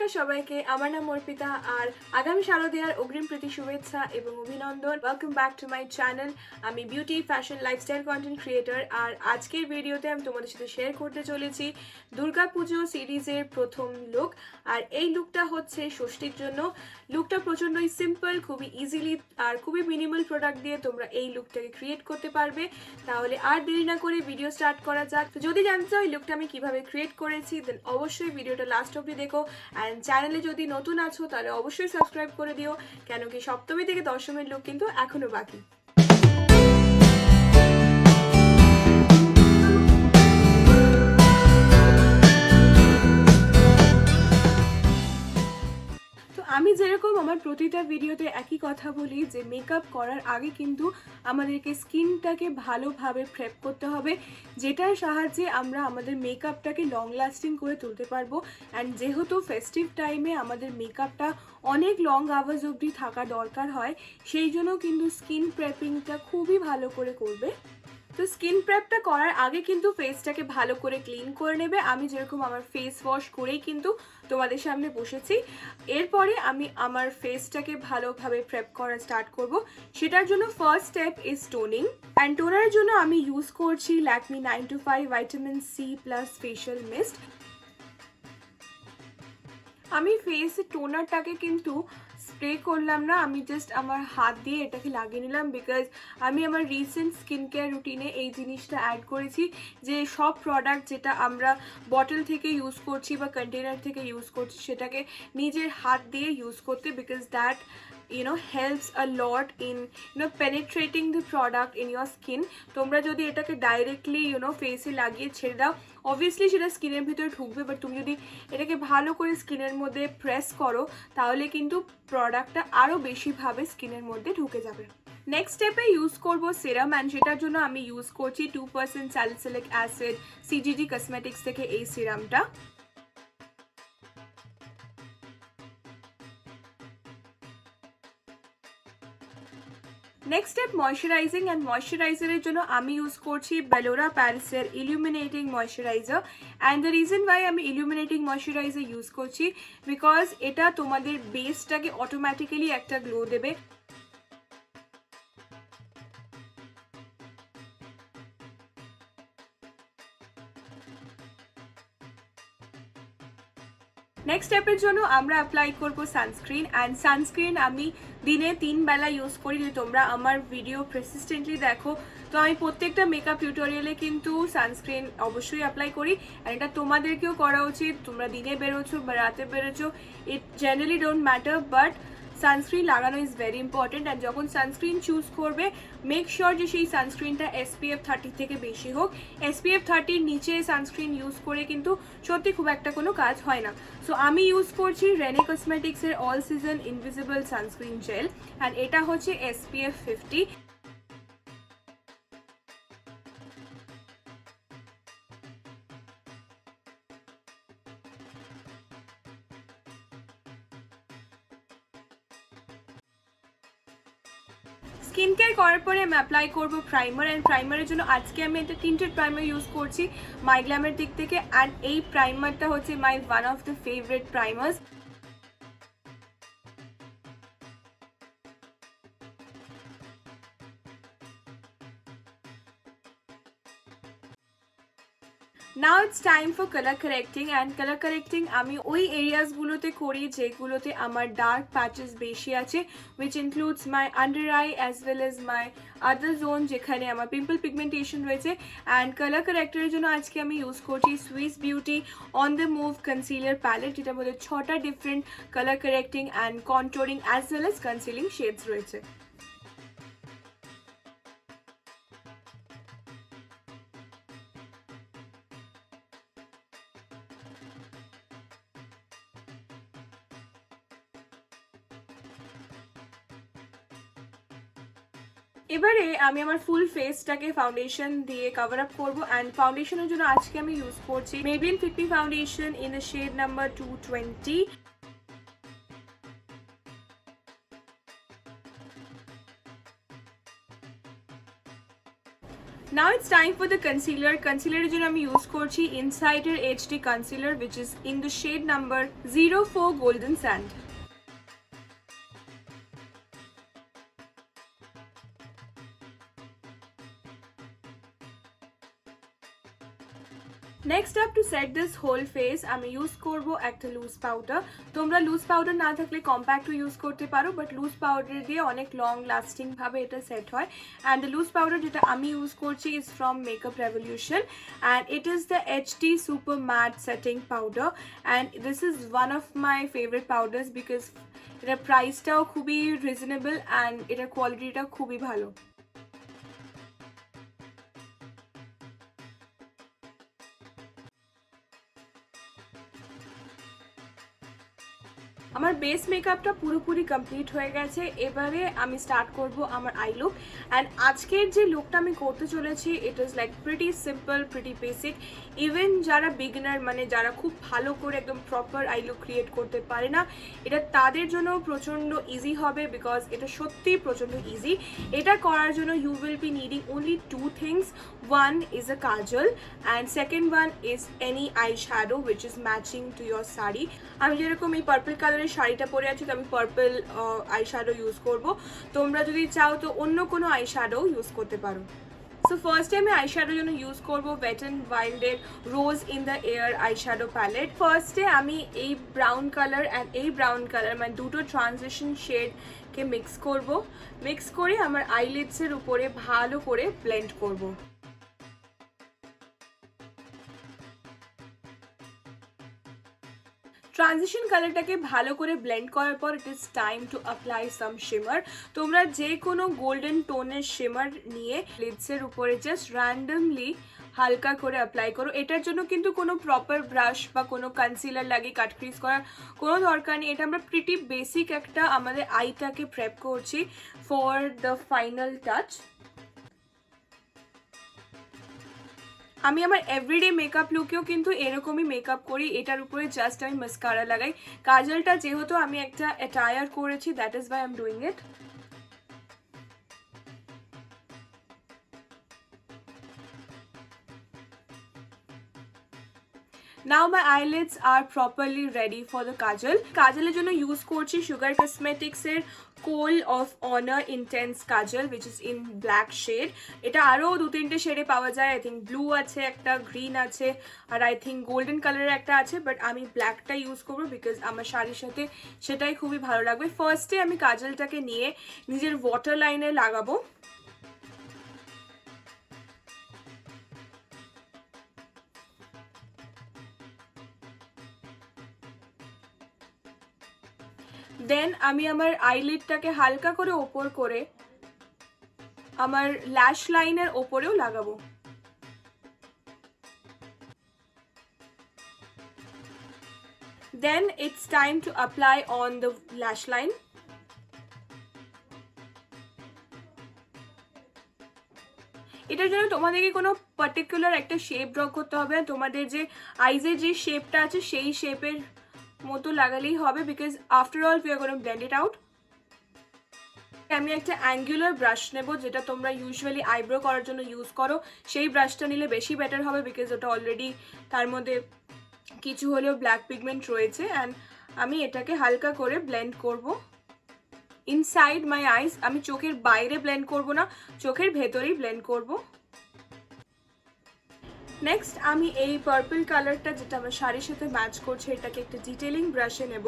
নমস্কার সবাইকে, আমার নাম অর্পিতা আর আগামী শারদীয়ার অগ্রিম প্রীতি শুভেচ্ছা এবং অভিনন্দন। Welcome back to my channel. আমি beauty fashion lifestyle content creator আর আজকের ভিডিওতে আমি তোমাদের সাথে শেয়ার করতে চলেছি দুর্গা পুজো সিরিজের প্রথম লুক। আর এই লুকটা হচ্ছে ষষ্ঠীর জন্য। লুকটা প্রচণ্ডই সিম্পল, খুবই ইজিলি আর খুবই মিনিমাল প্রোডাক্ট দিয়ে তোমরা এই লুকটাকে ক্রিয়েট করতে পারবে। তাহলে আর দেরি না করে ভিডিও স্টার্ট করা যাক। তো যদি জানতে চাও এই লুকটা আমি কিভাবে ক্রিয়েট করেছি দেন অবশ্যই ভিডিওটা লাস্ট অবধি দেখো। অ্যান্ড চ্যানেলে যদি নতুন আছো তাহলে অবশ্যই সাবস্ক্রাইব করে দিও, কেন কি সপ্তমী থেকে দশমীর লুক কিন্তু এখনো বাকি। আমি যেরকম আমার প্রতিটা ভিডিওতে একই কথা বলি যে মেকআপ করার আগে কিন্তু আমাদেরকে স্কিনটাকে ভালোভাবে প্রেপ করতে হবে, যেটার সাহায্যে আমরা আমাদের মেকআপটাকে লং লাস্টিং করে তুলতে পারবো। অ্যান্ড যেহেতু ফেস্টিভ টাইমে আমাদের মেকআপটা অনেক লং আওয়ার্স অবধি থাকা দরকার হয়, সেই জন্য কিন্তু স্কিন প্রেপিংটা খুবই ভালো করে করবে। তো স্কিন প্রেপটা করার আগে কিন্তু ফেসটাকে ভালো করে ক্লিন করে নেবে। আমি যেরকম আমার ফেস ওয়াশ করেই কিন্তু তোমাদের সামনে বসেছি। এরপরে আমি আমার ফেসটাকে ভালোভাবে প্রেপ করা স্টার্ট করব। সেটার জন্য first step is toning. And টোনারের জন্য আমি ইউজ করছি Lakme 925 vitamin C plus facial mist. আমি ফেসে টোনারটাকে কিন্তু স্প্রে করলাম না, আমি জাস্ট আমার হাত দিয়ে এটাকে লাগিয়ে নিলাম, বিকজ আমি আমার রিসেন্ট স্কিন কেয়ার রুটিনে এই জিনিসটা অ্যাড করেছি যে সব প্রোডাক্ট যেটা আমরা বটল থেকে ইউজ করছি বা কন্টেনার থেকে ইউজ করছি সেটাকে নিজের হাত দিয়ে ইউজ করতে, because that helps a lot in penetrating the product in your skin. তোমরা যদি এটাকে ডাইরেক্টলি ফেসে লাগিয়ে ছেড়ে দাও, অবভিয়াসলি সেটা স্কিনের ভিতরে ঢুকবে, বাট তুমি যদি এটাকে ভালো করে স্কিনের মধ্যে প্রেস করো তাহলে কিন্তু প্রোডাক্টটা আরও বেশিভাবে স্কিনের মধ্যে ঢুকে যাবে। নেক্সট স্টেপে ইউজ করবো সেরাম, অ্যান্ড সেটার জন্য আমি ইউজ করছি 2% স্যালিসিলিক অ্যাসিড সিজিজি কসমেটিক্স থেকে এই সিরামটা। নেক্সট স্টেপ ময়শ্চারাইজিং, অ্যান্ড ময়শ্চারাইজারের জন্য আমি ইউজ করছি বেলোরা প্যারিসের illuminating moisturiser. And the reason why আমি ইলুমিনেটিং ময়শ্চারাইজার ইউজ করছি বিকজ এটা তোমাদের বেসটাকে অটোমেটিক্যালি একটা গ্লো দেবে। নেক্সট স্টেপের জন্য আমরা অ্যাপ্লাই করব সানস্ক্রিন। অ্যান্ড সানস্ক্রিন আমি দিনে 3 বেলা ইউজ করি। যদি তোমরা আমার ভিডিও প্রেসিস্টেন্টলি দেখো তো আমি প্রত্যেকটা মেকআপ টিউটোরিয়ালে কিন্তু সানস্ক্রিন অবশ্যই অ্যাপ্লাই করি। আর এটা তোমাদেরকেও করা উচিত। তোমরা দিনে বেরোছো বা রাতে বেরোছো, it generally don't matter, but sunscreen লাগানো ইজ ভেরি ইম্পর্টেন্ট। অ্যান্ড যখন সানস্ক্রিন চুজ করবে মেক শিওর যে সেই সানস্ক্রিনটা SPF 30 থেকে বেশি হোক। SPF 30-র নিচে সানস্ক্রিন ইউজ করে কিন্তু সত্যি খুব একটা কোনো কাজ হয় না। সো আমি ইউজ করছি রেনে কসমেটিক্সের all season invisible sunscreen gel, and এটা হচ্ছে SPF 50। স্কিন কেয়ার করার পরে আমি অ্যাপ্লাই করবো প্রাইমার। অ্যান্ড প্রাইমারের জন্য আজকে আমি একটা টিন্টেড প্রাইমার ইউজ করছি মাইগ্ল্যামের দিক থেকে। অ্যান্ড এই প্রাইমারটা হচ্ছে my one of the favourite primers. Now it's time for colour correcting. And colour correcting আমি ওই এরিয়াসগুলোতে করি যেগুলোতে আমার ডার্ক প্যাচেস বেশি আছে, which includes my under eye as well as my other zone যেখানে আমার পিম্পল পিগমেন্টেশন রয়েছে। অ্যান্ড কালার কারেক্টারের জন্য আজকে আমি ইউজ করছি Swiss Beauty on the move concealer palette, যেটার মধ্যে 6টা different colour correcting and controlling as well as concealing shades রয়েছে। এবারে আমি আমার ফুল ফেসটাকে ফাউন্ডেশন দিয়ে কভার আপ করবো। অ্যান্ড ফাউন্ডেশনের জন্য আজকে আমি ইউজ করছি Maybelline Fit Me foundation in the shade number 220। Now it's time for the concealer. Concealer এর জন্য আমি ইউজ করছি ইনসাইডের HD concealer which is in the shade number 04 Golden Sand. Next up, to set this whole face আমি use করব একটা loose powder. তোমরা loose powder না থাকলে কম্প্যাক্টও ইউজ করতে পারো, বাট লুজ পাউডার দিয়ে অনেক লং লাস্টিং ভাবে এটা সেট হয়। অ্যান্ড দ্য লুজ পাউডার যেটা আমি ইউজ করছি is from Makeup Revolution and it is the HD super matte setting powder and this is one of my favourite powders because এটার প্রাইসটাও খুবই রিজনেবল অ্যান্ড এটার কোয়ালিটিটাও খুবই ভালো। আমার বেস মেকআপটা পুরোপুরি কমপ্লিট হয়ে গেছে। এবারে আমি স্টার্ট করব আমার আই লুক অ্যান্ড আজকের যে লুকটা আমি করতে চলেছি it is like pretty simple, pretty basic. Even যারা বিগিনার মানে যারা খুব ভালো করে একদম প্রপার আই লুক ক্রিয়েট করতে পারে না, এটা তাদের জন্য প্রচণ্ড ইজি হবে বিকজ এটা সত্যিই প্রচণ্ড ইজি। এটা করার জন্য you will be needing only two things. One is a kajal and second one is any eye shadow which is matching to your sari. আমি যেরকম এই পার্পল কালারের শাড়িটা পরে আছি তো আমি পার্পল আই শ্যাডো ইউজ করবো। তোমরা যদি চাও তো অন্য কোনো আই শ্যাডো ইউজ করতে পারো। সো ফার্স্টে আমি আই শ্যাডোর জন্য ইউজ করবো ওয়েট অ্যান্ড ওয়াইল্ডের rose in the air eye shadow palette. ফার্স্টে আমি এই ব্রাউন কালার অ্যান্ড এই ব্রাউন কালার মানে দুটো ট্রানজিশন শেডকে মিক্স করব। মিক্স করে আমার আইলিডসের উপরে ভালো করে ব্লেন্ড করব। ট্রানজিশন কালারটাকে ভালো করে ব্লেন্ড করার পর it is time to apply some shimmer. তোমরা যে কোনো গোল্ডেন টোনের শিমার নিয়ে লিডসের উপরে জাস্ট র্যান্ডমলি হালকা করে অ্যাপ্লাই করো। এটার জন্য কিন্তু কোনো প্রপার ব্রাশ বা কোনো কনসিলার লাগিয়ে কাট ক্রিজ করার কোনো দরকার নেই। এটা আমরা প্রিটি বেসিক একটা আমাদের আইটাকে প্রেপ করছি ফর দ্য ফাইনাল টাচ। আমি আমার এভরিডে মেকআপ লুকেও কিন্তু এরকমই মেকআপ করি। এটার উপরে জাস্ট আমি মাস্কারা লাগাই। কাজলটা যেহেতু আমি একটা অ্যাটায়ার করেছি that is why I am doing it. Now my eyelids are properly ready for the kajal. কাজলের জন্য ইউজ করছি সুগার কসমেটিক্সের kohl of honour intense kajal which is in black shade. এটা আরও দু তিনটে শেডে পাওয়া যায়। আই থিঙ্ক ব্লু আছে, একটা গ্রিন আছে, আর আই থিঙ্ক গোল্ডেন কালারের একটা আছে, বাট আমি ব্ল্যাকটা ইউজ করবো বিকজ আমার শাড়ির সাথে সেটাই খুবই ভালো লাগবে। ফার্স্টে আমি কাজলটাকে নিয়ে নিজের ওয়াটার লাইনে লাগাবো। দেন আমি আমার আইলিডটাকে হালকা করে ওপর করে আমার ল্যাশ লাইনের ওপরেও লাগাবো। Then it's time to apply on the lash line. এটার জন্য তোমাদেরকে কোনো পার্টিকুলার একটা শেপ ড্র করতে হবে না। তোমাদের যে আইজের যে শেপটা আছে সেই শেপের মতো লাগালেই হবে because after all we are gonna blend it out. আমি একটা অ্যাঙ্গুলার ব্রাশ নেব যেটা তোমরা ইউজুয়ালি আইব্রো করার জন্য ইউজ করো। সেই ব্রাশটা নিলে বেশি বেটার হবে বিকজ ওটা অলরেডি তার মধ্যে কিছু হলেও ব্ল্যাক পিগমেন্ট রয়েছে। অ্যান্ড আমি এটাকে হালকা করে ব্লেন্ড করব ইনসাইড মাই আইস। আমি চোখের বাইরে ব্লেন্ড করব না, চোখের ভেতরেই ব্লেন্ড করব। নেক্সট আমি এই পার্পল কালারটা যেটা আমার শাড়ির সাথে ম্যাচ করছে এটাকে একটা ডিটেলিং ব্রাশে নেব,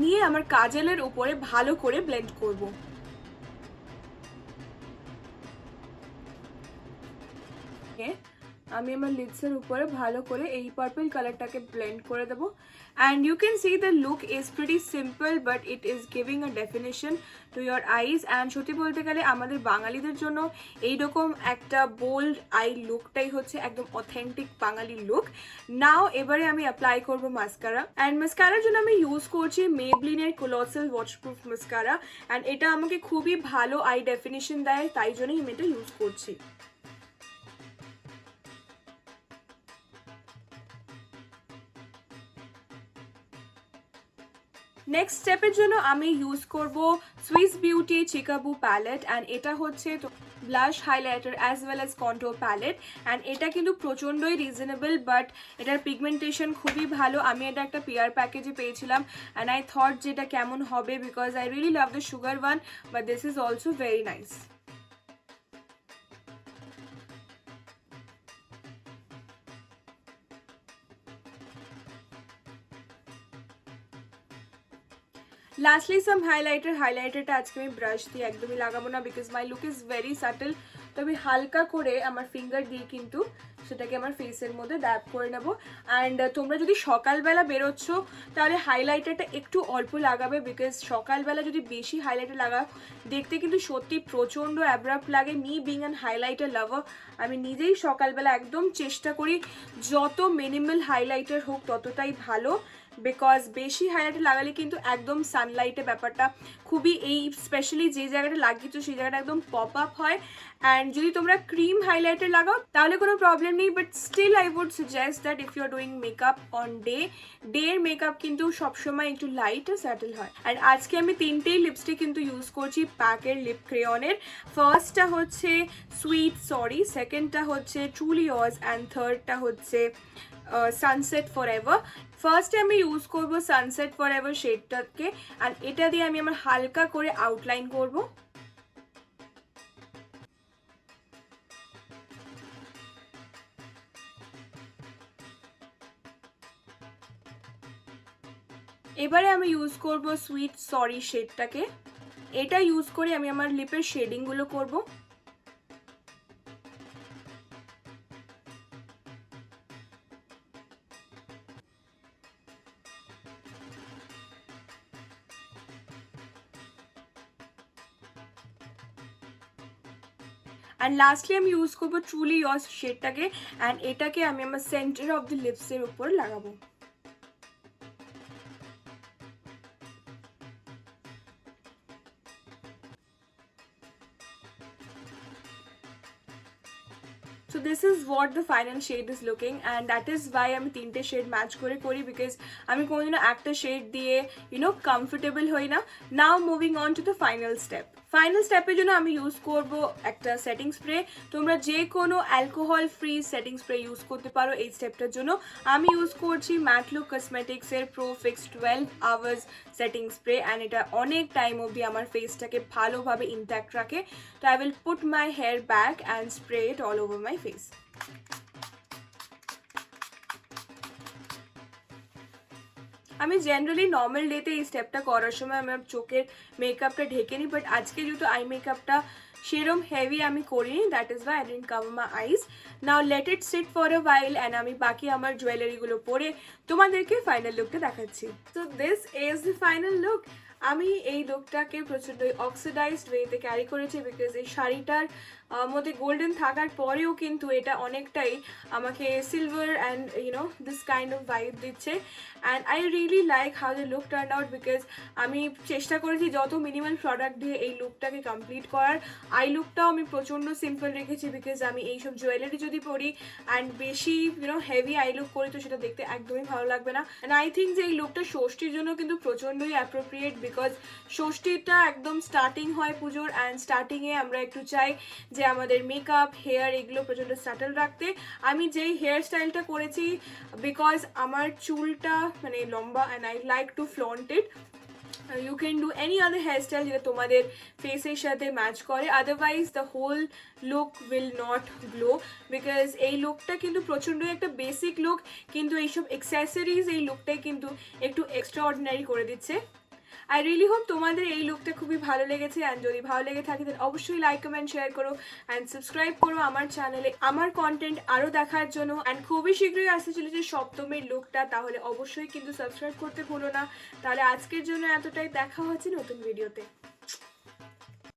নিয়ে আমার কাজলের উপরে ভালো করে ব্লেন্ড করব। আমি আমার লিডসের উপরে ভালো করে এই পার্পল কালারটাকে ব্লেন্ড করে দেবো। And you can see the look is pretty simple but it is giving a definition to your eyes. And সত্যি বলতে গেলে আমাদের বাঙালিদের জন্য এইরকম একটা বোল্ড আই লুকটাই হচ্ছে একদম অথেন্টিক বাঙালি লুক। নাও এবারে আমি অ্যাপ্লাই করবো মাস্কারা। অ্যান্ড মাস্কারার জন্য আমি ইউজ করছি মেবলিনের কোলসাল ওয়াটারপ্রুফ মাস্কারা। অ্যান্ড এটা আমাকে খুবই ভালো আই ডেফিনেশন দেয়, তাই জন্যই আমি এটা ইউজ করছি। নেক্সট স্টেপের জন্য আমি ইউজ করব Swiss Beauty chikaboo palette and এটা হচ্ছে blush highlighter as well as contour palette and এটা কিন্তু প্রচণ্ডই রিজনেবল বাট এটার পিগমেন্টেশন খুবই ভালো। আমি এটা একটা পিয়ার প্যাকেজে পেয়েছিলাম অ্যান্ড আই থট যেটা কেমন হবে because I really love the sugar one but this is also very nice. Lastly some হাইলাইটারটা আজকে আমি ব্রাশ দিয়ে একদমই লাগাবো না because my look is very subtle. তো আমি হালকা করে আমার ফিঙ্গার দিয়ে কিন্তু সেটাকে আমার ফেসের মধ্যে ড্যাব করে নেবো। অ্যান্ড তোমরা যদি সকালবেলা বেরোচ্ছ তাহলে হাইলাইটারটা একটু অল্প লাগাবে বিকজ সকালবেলা যদি বেশি হাইলাইটার লাগাও দেখতে কিন্তু সত্যি প্রচণ্ড অ্যাব্রাপ্ট লাগে। মি বিং অ্যান হাইলাইটার লাভার আমি নিজেই সকালবেলা একদম চেষ্টা করি যত মিনিমাল হাইলাইটার হোক ততটাই ভালো বিকজ বেশি হাইলাইটার লাগালে কিন্তু একদম সানলাইটের ব্যাপারটা খুবই এই স্পেশালি যে জায়গাটা লাগিয়েছো সেই জায়গাটা একদম পপ আপ হয়। অ্যান্ড যদি তোমরা ক্রিম হাইলাইটার লাগাও তাহলে কোনো প্রবলেম নেই but still I would suggest that if you are doing makeup on ডের মেকআপ কিন্তু সবসময় একটু লাইট আর স্যাটেল হয়। অ্যান্ড আজকে আমি তিনটেই লিপস্টিক কিন্তু ইউজ করছি প্যাকের লিপ ক্রেয়নের। ফার্স্টটা হচ্ছে সুইট সরি, সেকেন্ডটা হচ্ছে ট্রুলি ইয়ার্স অ্যান্ড থার্ডটা হচ্ছে সানসেট ফরএভার। ফার্স্টে আমি ইউজ করব সানসেট ফরএভার শেডটাকে অ্যান্ড এটা দিয়ে আমি আমার হালকা করে আউটলাইন করব। এবারে আমি ইউজ করব সুইট সরি শেডটাকে, এটা ইউজ করে আমি আমার লিপের শেডিংগুলো করব। অ্যান্ড লাস্টলি আমি ইউজ করবো ট্রুলি ইয়ার্স শেডটাকে অ্যান্ড এটাকে আমি আমার সেন্টার অফ দ্য লিপসের উপর লাগাবো। So this is what the final shade is looking and that is why আমি তিনটে শেড ম্যাচ করে করি বিকজ আমি কোনোদিনও একটা শেড দিয়ে কমফোর্টেবল হই না। Now moving on to the final step. Final স্টেপের জন্য আমি ইউজ করব একটা সেটিং স্প্রে। তোমরা যে কোনো alcohol free setting spray use করতে পারো এই স্টেপটার জন্য। আমি ইউজ করছি ম্যাট লুক কসমেটিক্সের pro fix 12 hours setting spray and এটা অনেক টাইম অবধি আমার ফেসটাকে ভালোভাবে ইনট্যাক্ট রাখে। তো I will put my hair back and spray it all over my face. আমি জেনারেলি নর্মাল ডেতে এই স্টেপটা করার সময় আমার চোখের মেকআপটা ঢেকে নিই বাট আজকে যেহেতু আই মেকআপটা সেরম হেভি আমি করিনি that is why I didn't cover my eyes. Now let it sit for a while and আমি বাকি আমার জুয়েলারিগুলো পরে তোমাদেরকে ফাইনাল লুকটা দেখাচ্ছি। So this is the final look. আমি এই লুকটাকে প্রচণ্ড অক্সিডাইজড ওয়েতে ক্যারি করেছি বিকজ এই শাড়িটার মধ্যে গোল্ডেন থাকার পরেও কিন্তু এটা অনেকটাই আমাকে silver and this kind of vibe দিচ্ছে and I really like how the look turn out because আমি চেষ্টা করেছি যত মিনিমাল প্রোডাক্ট দিয়ে এই লুকটাকে কমপ্লিট করার। আই লুকটাও আমি প্রচণ্ড সিম্পল রেখেছি বিকজ আমি এইসব জুয়েলারি যদি পরি অ্যান্ড বেশি হেভি আই লুক করি তো সেটা দেখতে একদমই ভালো লাগবে না। অ্যান্ড আই থিঙ্ক যে এই লুকটা ষষ্ঠীর জন্য কিন্তু প্রচণ্ডই অ্যাপ্রোপ্রিয়েট বিকজ ষষ্ঠীটা একদম স্টার্টিং হয় পুজোর অ্যান্ড স্টার্টিংয়ে আমরা একটু চাই যে আমাদের মেকআপ হেয়ার এগুলো প্রচণ্ড স্যাটেল রাখতে। আমি যেই হেয়ার স্টাইলটা করেছি বিকজ আমার চুলটা মানে লম্বা and I like to flaunt it. You can do any other hair style যেটা তোমাদের ফেসের সাথে ম্যাচ করে, otherwise the whole look will not glow because এই লুকটা কিন্তু প্রচণ্ডই একটা বেসিক লুক কিন্তু এইসব অ্যাক্সেসরিজ এই লুকটাই কিন্তু একটু এক্সট্রা অর্ডিনারি করে দিচ্ছে। আই রিয়েলি হোপ তোমাদের এই লুকটা খুবই ভালো লেগেছে অ্যান্ড যদি ভালো লেগে থাকে তাহলে অবশ্যই লাইক কমেন্ট শেয়ার করো অ্যান্ড সাবস্ক্রাইব করো আমার চ্যানেলে আমার কন্টেন্ট আরও দেখার জন্য। অ্যান্ড খুবই শীঘ্রই আসতে চলেছে সপ্তমীর লুকটা, তাহলে অবশ্যই কিন্তু সাবস্ক্রাইব করতে ভুলো না। তাহলে আজকের জন্য এতটাই, দেখা হচ্ছে নতুন ভিডিওতে।